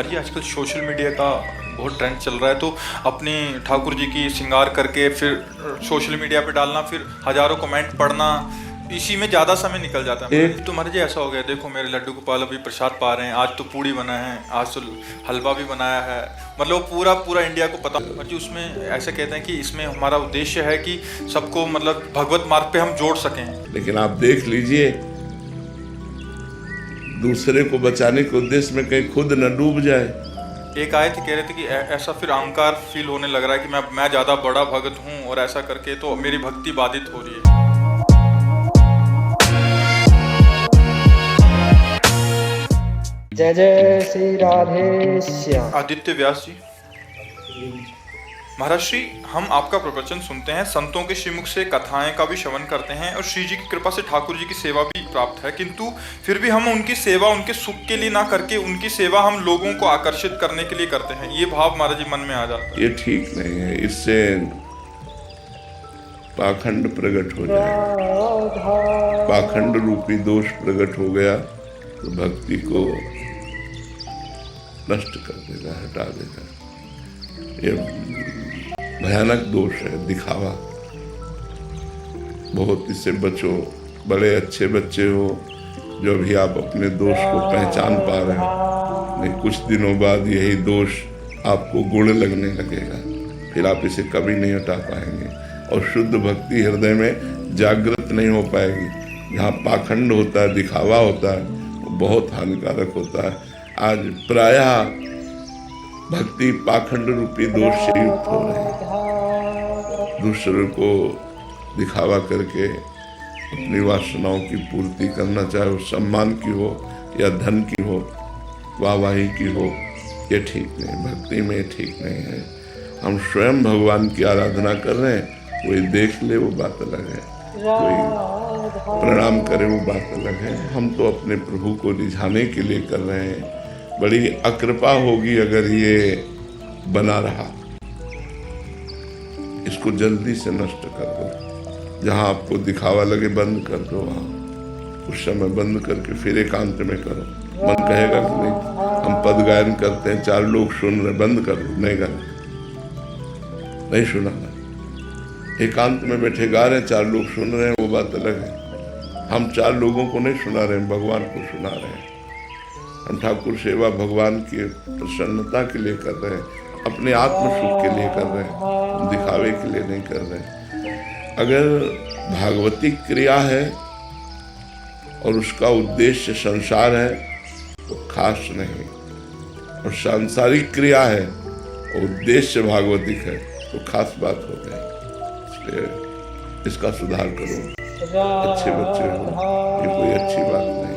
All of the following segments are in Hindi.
जी आजकल सोशल मीडिया का बहुत ट्रेंड चल रहा है, तो अपने ठाकुर जी की श्रृंगार करके फिर सोशल मीडिया पे डालना, फिर हजारों कमेंट पढ़ना, इसी में ज़्यादा समय निकल जाता है। एक तो महाराज जी ऐसा हो गया, देखो मेरे लड्डू गोपाल अभी प्रसाद पा रहे हैं, आज तो पूड़ी बना है, आज तो हलवा भी बनाया है, मतलब पूरा पूरा इंडिया को पता। महाराज जी उसमें ऐसे कहते हैं कि इसमें हमारा उद्देश्य है कि सबको मतलब भगवत मार्ग पे हम जोड़ सकें। लेकिन आप देख लीजिए, दूसरे को बचाने के उद्देश्य में कहीं खुद न डूब जाए। एक आए थे, कह रहे थे कि ऐसा फिर अहंकार फील होने लग रहा है कि मैं ज़्यादा बड़ा भगत हूँ और ऐसा करके तो मेरी भक्ति बाधित हो रही है। जय जय श्री राधे श्याम। आदित्य व्यास जी, महाराज श्री, हम आपका प्रवचन सुनते हैं, संतों के श्रीमुख से कथाएं का भी श्रवण करते हैं और श्री जी की कृपा से ठाकुर जी की सेवा भी प्राप्त है, किंतु फिर भी हम उनकी सेवा उनके सुख के लिए ना करके उनकी सेवा हम लोगों को आकर्षित करने के लिए करते हैं। ये भाव महाराज जी मन में आ जाता है। ये ठीक नहीं है, इससे पाखंड प्रकट हो जाए, पाखंड रूपी दोष प्रकट हो गया तो भक्ति को नष्ट कर देगा, हटा देगा। ये भयानक दोष है, दिखावा। बहुत इससे बचो। बड़े अच्छे बच्चे हो जो भी आप अपने दोष को पहचान पा रहे हैं, नहीं कुछ दिनों बाद यही दोष आपको गुण लगने लगेगा, फिर आप इसे कभी नहीं हटा पाएंगे और शुद्ध भक्ति हृदय में जागृत नहीं हो पाएगी। जहाँ पाखंड होता है, दिखावा होता है, वो बहुत हानिकारक होता है। आज प्रायः भक्ति पाखंड रूपी दोष से युक्त हो रही है। दूसरे को दिखावा करके अपनी वासनाओं की पूर्ति करना, चाहे वो सम्मान की हो या धन की हो, वाहवाही की हो, ये ठीक नहीं, भक्ति में ठीक नहीं है। हम स्वयं भगवान की आराधना कर रहे हैं, कोई देख ले वो बात अलग है, कोई प्रणाम करे वो बात अलग है। हम तो अपने प्रभु को रिझाने के लिए कर रहे हैं। बड़ी अकृपा होगी अगर ये बना रहा। इसको जल्दी से नष्ट कर दो। जहाँ आपको दिखावा लगे बंद कर दो, वहाँ उस समय बंद करके फिर एकांत में करो। मन कहेगा कि नहीं, हम पद गायन करते हैं, 4 लोग सुन रहे, बंद कर दो, नहीं गाना, नहीं सुनाना। एकांत में बैठे गा रहे हैं, 4 लोग सुन रहे हैं, वो बात अलग है। हम 4 लोगों को नहीं सुना रहे हैं, भगवान को सुना रहे हैं। हम ठाकुर सेवा भगवान की प्रसन्नता के लिए कर रहे हैं, अपने आत्म सुख के लिए कर रहे हैं, दिखावे के लिए नहीं कर रहे हैं। अगर भागवतिक क्रिया है और उसका उद्देश्य संसार है तो खास नहीं, और सांसारिक क्रिया है और उद्देश्य भागवतिक है तो खास बात हो गई। इसलिए इसका सुधार करो। अच्छे बच्चे हो, ये कोई अच्छी बात नहीं है।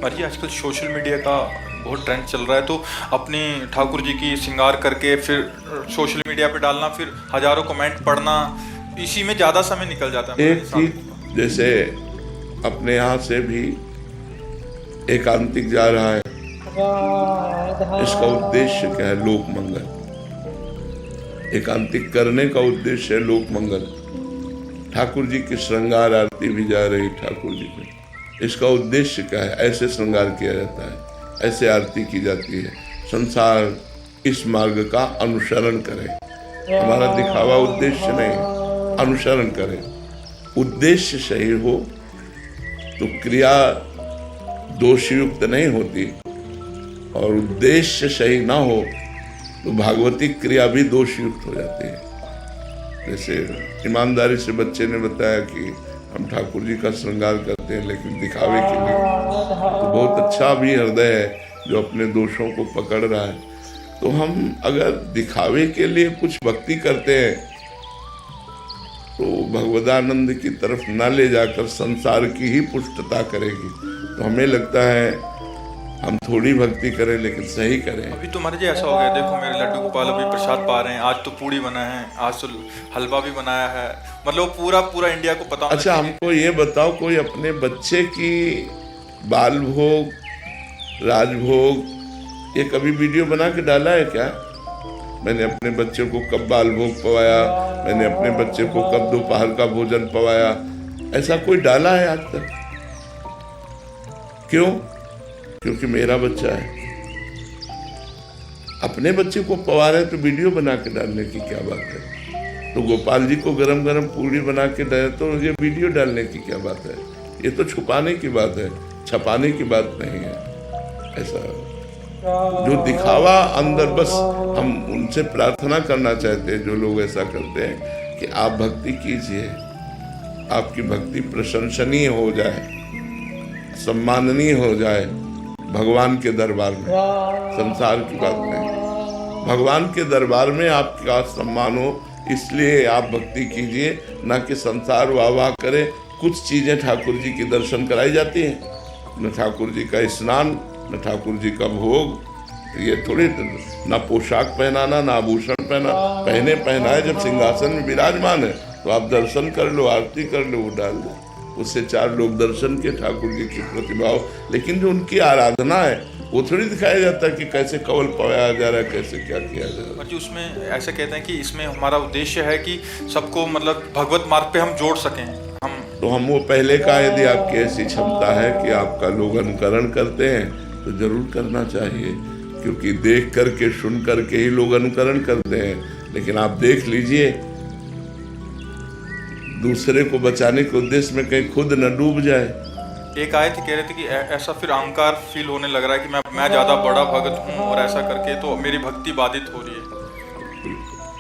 जी आजकल सोशल मीडिया का बहुत ट्रेंड चल रहा है, तो अपने ठाकुर जी की श्रृंगार करके फिर सोशल मीडिया पे डालना, फिर हजारों कमेंट पढ़ना, इसी में ज़्यादा समय निकल जाता है। एक चीज जैसे अपने यहाँ से भी एकांतिक जा रहा है, इसका उद्देश्य क्या है? लोक मंगल। एकांतिक करने का उद्देश्य है लोक मंगल। ठाकुर जी की श्रृंगार आरती भी जा रही ठाकुर जी में, इसका उद्देश्य क्या है? ऐसे श्रृंगार किया जाता है, ऐसे आरती की जाती है। संसार इस मार्ग का अनुसरण करे। हमारा दिखावा उद्देश्य नहीं, अनुसरण करे। उद्देश्य सही हो तो क्रिया दोषयुक्त नहीं होती, और उद्देश्य सही ना हो तो भागवतिक क्रिया भी दोषयुक्त हो जाती है। जैसे ईमानदारी से बच्चे ने बताया कि हम ठाकुर जी का श्रृंगार करते हैं लेकिन दिखावे के लिए, तो बहुत अच्छा भी हृदय है जो अपने दोषों को पकड़ रहा है। तो हम अगर दिखावे के लिए कुछ भक्ति करते हैं तो भगवदानंद की तरफ न ले जाकर संसार की ही पुष्टता करेगी। तो हमें लगता है हम थोड़ी भक्ति करें लेकिन सही करें। अभी तो महाराज जी ऐसा हो गया, देखो मेरे लड्डू गोपाल अभी प्रसाद पा रहे हैं, आज तो पूड़ी बना है, आज तो हलवा भी बनाया है, मतलब पूरा पूरा इंडिया को पता। अच्छा हमको ये बताओ, कोई अपने बच्चे की बाल भोग, राजभोग ये कभी वीडियो बना के डाला है क्या? मैंने अपने बच्चे को कब बाल भोग पवाया, मैंने अपने बच्चे को कब दोपहर का भोजन पवाया, ऐसा कोई डाला है आज तक? क्यों? क्योंकि मेरा बच्चा है, अपने बच्चे को पवा रहे तो वीडियो बना के डालने की क्या बात है। तो गोपाल जी को गरम गरम पूरी बना के दे तो ये वीडियो डालने की क्या बात है। ये तो छुपाने की बात है, छपाने की बात नहीं है। ऐसा जो दिखावा अंदर, बस हम उनसे प्रार्थना करना चाहते हैं जो लोग ऐसा करते हैं कि आप भक्ति कीजिए, आपकी भक्ति प्रशंसनीय हो जाए, सम्माननीय हो जाए भगवान के दरबार में, संसार की बात नहीं। भगवान के दरबार में आपका सम्मान हो, इसलिए आप भक्ति कीजिए, ना कि संसार वाह वाह करे। कुछ चीजें ठाकुर जी की दर्शन कराई जाती हैं, न ठाकुर जी का स्नान, न ठाकुर जी का भोग, ये थोड़ी ना पोशाक पहनाना, ना आभूषण पहनाए। जब सिंहासन में विराजमान है तो आप दर्शन कर लो, आरती कर लो, वो डाल दो, उससे चार लोग दर्शन के ठाकुर जी की प्रतिभाव। लेकिन जो उनकी आराधना है वो थोड़ी दिखाया जाता है कि कैसे कवल पवाया जा रहा है, कैसे क्या किया जा रहा है। जी, उसमें ऐसे कहते हैं कि इसमें हमारा उद्देश्य है कि सबको मतलब भगवत मार्ग पे हम जोड़ सकें। हम वो पहले का, यदि आपकी ऐसी क्षमता है कि आपका लोग अनुकरण करते हैं तो जरूर करना चाहिए, क्योंकि देख करके सुन करके ही लोग अनुकरण करते हैं। लेकिन आप देख लीजिए, दूसरे को बचाने के उद्देश्य में कहीं खुद न डूब जाए। एक आए थे, कह रहे थे कि ऐसा फिर अहंकार फील होने लग रहा है कि मैं ज्यादा बड़ा भगत हूँ और ऐसा करके तो मेरी भक्ति बाधित हो रही है।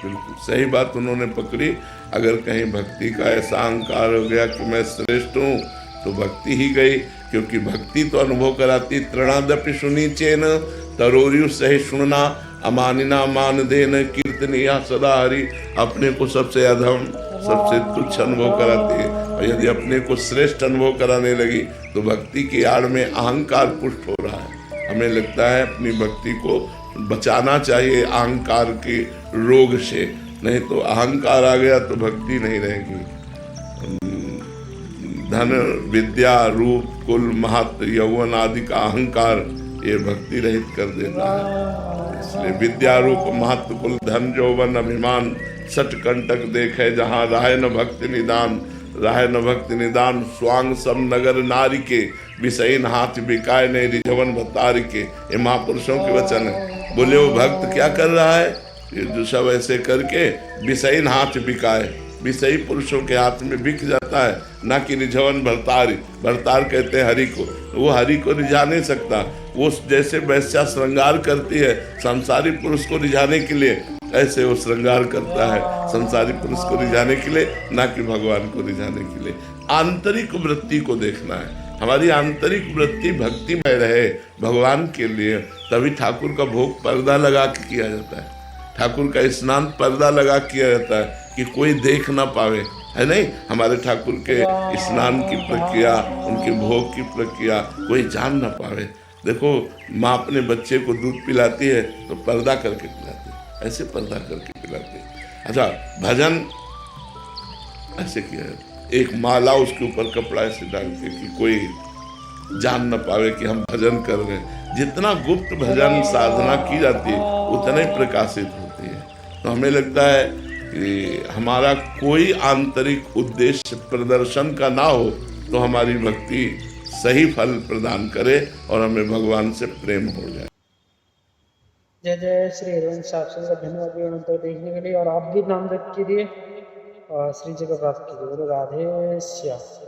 बिल्कुल सही बात उन्होंने पकड़ी। अगर कहीं भक्ति का ऐसा अहंकार हो गया कि मैं श्रेष्ठ हूँ तो भक्ति ही गई, क्योंकि भक्ति तो अनुभव कराती। तृणादपि सुनी चेन तरोरियु सही सुनना, अमानिना मान देन कीर्तनिया सदा हरि। अपने को सबसे अधम, सबसे तुच्छ अनुभव कराती है, और यदि अपने को श्रेष्ठ अनुभव कराने लगी तो भक्ति की आड़ में अहंकार पुष्ट हो रहा है। हमें लगता है अपनी भक्ति को बचाना चाहिए अहंकार के रोग से, नहीं तो अहंकार आ गया तो भक्ति नहीं रहेगी। धन, विद्या, रूप, कुल, महत्व, यौवन आदि का अहंकार ये भक्ति रहित कर देता है। इसलिए विद्या, रूप, महत्व, कुल, धन, यौवन, अभिमान सट कंटक देखे जहाँ राहे न भक्ति निदान, राहे न भक्ति निदान। स्वांग सम नगर नारी के विषयन हाथ बिकाए ने रिझवन बतारी के। ये महापुरुषों के वचन है। बोले वो भक्त क्या कर रहा है, ये जो सब ऐसे करके विषयन हाथ बिकाए, विषयी पुरुषों के हाथ में बिक जाता है, ना कि रिझवन भरतारी। भरतार कहते हैं हरि को, वो हरि को रिझा नहीं सकता। वो जैसे वैश्या श्रृंगार करती है संसारी पुरुष को रिझाने के लिए, ऐसे वो श्रृंगार करता है संसारी पुरुष को रिझाने के लिए, ना कि भगवान को रिझाने के लिए। आंतरिक वृत्ति को देखना है, हमारी आंतरिक वृत्ति भक्तिमय रहे भगवान के लिए, तभी ठाकुर का भोग पर्दा लगा के किया जाता है। ठाकुर का स्नान पर्दा लगा किया जाता है कि कोई देख ना पावे, है नहीं। हमारे ठाकुर के स्नान की प्रक्रिया, उनके भोग की प्रक्रिया कोई जान ना पावे। देखो, माँ अपने बच्चे को दूध पिलाती है तो पर्दा करके पिलाती है, ऐसे पर्दा करके पिलाती है। अच्छा, भजन ऐसे किया जाता है, एक माला उसके ऊपर कपड़ा ऐसे डाल के कि कोई जान न पावे कि हम भजन कर रहे हैं। जितना गुप्त भजन साधना की जाती है उतना ही प्रकाशित होती है। तो हमें लगता है कि हमारा कोई आंतरिक उद्देश्य प्रदर्शन का ना हो तो हमारी भक्ति सही फल प्रदान करे और हमें भगवान से प्रेम हो जाए। जय जय श्री हरिवंश साहब का धन्यवाद अनंत देखने के लिए, और आप भी नाम जप कीजिए और श्री जी को प्राप्त कीजिए। राधे श्याम।